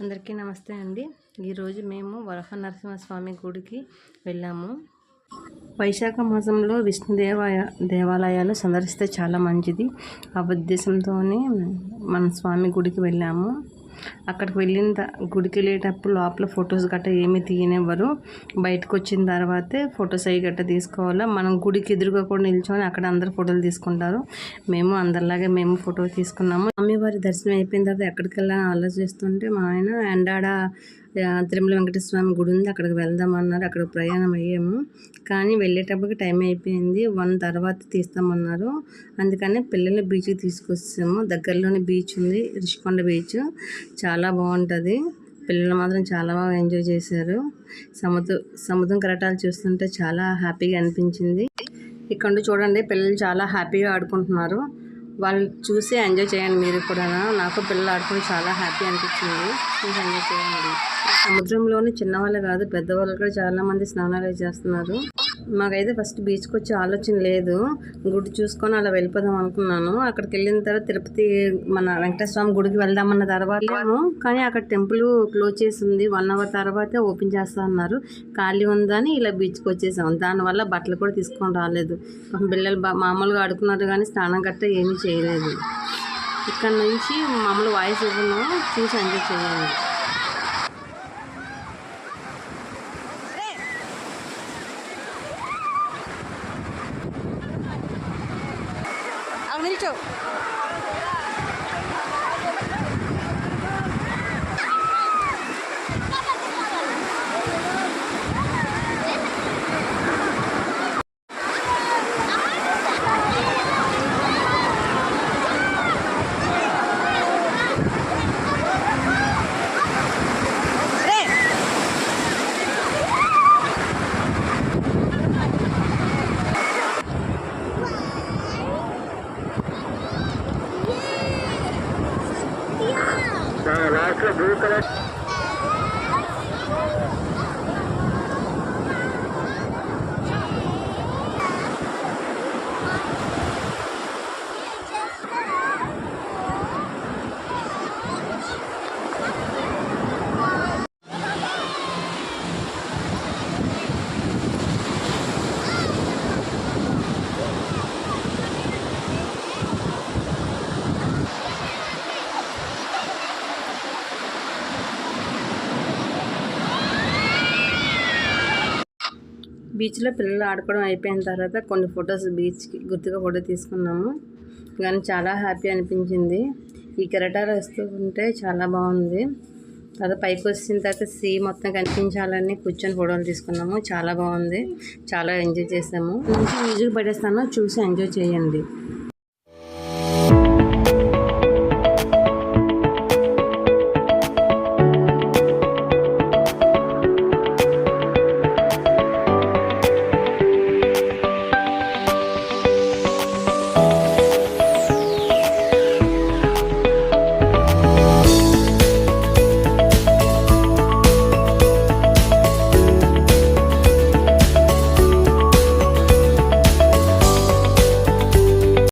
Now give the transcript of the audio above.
అందరికీ నమస్తే అండి. ఈరోజు మేము వరహ నరసింహస్వామి గుడికి వెళ్ళాము. వైశాఖ మాసంలో దేవాలయాలు సందర్శిస్తే చాలా మంచిది. ఆ ఉద్దేశంతోనే మన స్వామి గుడికి వెళ్ళాము. అక్కడికి గుడికి వెళ్ళేటప్పుడు లోపల ఫొటోస్ గట్రా ఏమీ తీయనివ్వరు. బయటకు వచ్చిన తర్వాతే ఫొటోస్ అవి గట్రా తీసుకోవాలా. మనం గుడికి ఎదురుగా కూడా నిల్చొని అక్కడ అందరు ఫోటోలు తీసుకుంటారు. అందరిలాగే మేము ఫోటో తీసుకున్నాము. స్వామివారి దర్శనం అయిపోయిన తర్వాత ఎక్కడికి వెళ్ళాలని ఆలోచిస్తుంటే మా ఆయన ఎండాడ తిరుమల వెంకటేశ్వర స్వామి గుడి ఉంది, అక్కడికి వెళ్దామన్నారు. అక్కడికి ప్రయాణం అయ్యాము. కానీ వెళ్ళేటప్పటికి టైం అయిపోయింది. 1 తర్వాత తీస్తామన్నారు. అందుకని పిల్లల్ని బీచ్కి తీసుకొచ్చాము. దగ్గరలోనే బీచ్ ఉంది, రిషికొండ బీచ్. చాలా బాగుంటుంది. పిల్లలు మాత్రం చాలా బాగా ఎంజాయ్ చేశారు. సముద్రం కెరటాలు చూస్తుంటే చాలా హ్యాపీగా అనిపించింది. ఇక్కడ చూడండి, పిల్లలు చాలా హ్యాపీగా ఆడుకుంటున్నారు. వాళ్ళు చూసి ఎంజాయ్ చేయండి మీరు కూడా. నాకు పిల్లలు ఆడుకుని చాలా హ్యాపీ అనిపించింది. చూసి ఎంజాయ్ చేయండి. సముద్రంలోని చిన్నవాళ్ళు కాదు, పెద్దవాళ్ళు కూడా చాలామంది స్నానాలు చేస్తున్నారు. మాకైతే ఫస్ట్ బీచ్కి వచ్చే ఆలోచన లేదు. గుడి చూసుకొని అలా వెళ్ళిపోదాం అనుకున్నాను. అక్కడికి వెళ్ళిన తర్వాత తిరుపతి మన వెంకటేశ్వర స్వామి గుడికి వెళ్దామన్న తర్వాత కానీ అక్కడ టెంపుల్ క్లోజ్ చేసి ఉంది. 1 అవర్ తర్వాతే ఓపెన్ చేస్తా అన్నారు. ఖాళీ ఉందని ఇలా బీచ్కి వచ్చేసాం. దానివల్ల బట్టలు కూడా తీసుకొని రాలేదు. పిల్లలు మామూలుగా ఆడుకున్నారు కానీ స్నానం గట్రా ఏమీ చేయలేదు. ఇక్కడ నుంచి మామూలు వాయిస్ ఇవ్వను, చూసి ఎంజాయ్ చేయాలి. నిల్చో. లాస్ట్లో బ్లూ కలర్ బీచ్లో పిల్లలు ఆడుకోవడం అయిపోయిన తర్వాత కొన్ని ఫొటోస్ బీచ్కి గుర్తుగా ఫోటో తీసుకున్నాము. కానీ చాలా హ్యాపీ అనిపించింది. ఈ కెరటాలు వస్తూ ఉంటే చాలా బాగుంది. తర్వాత పైకి వచ్చిన తర్వాత సీ మొత్తం కనిపించాలని కూర్చొని ఫోటోలు తీసుకున్నాము. చాలా బాగుంది. చాలా ఎంజాయ్ చేసాము. మంచి మ్యూజిక్ పడేస్తాను, చూసి ఎంజాయ్ చేయండి.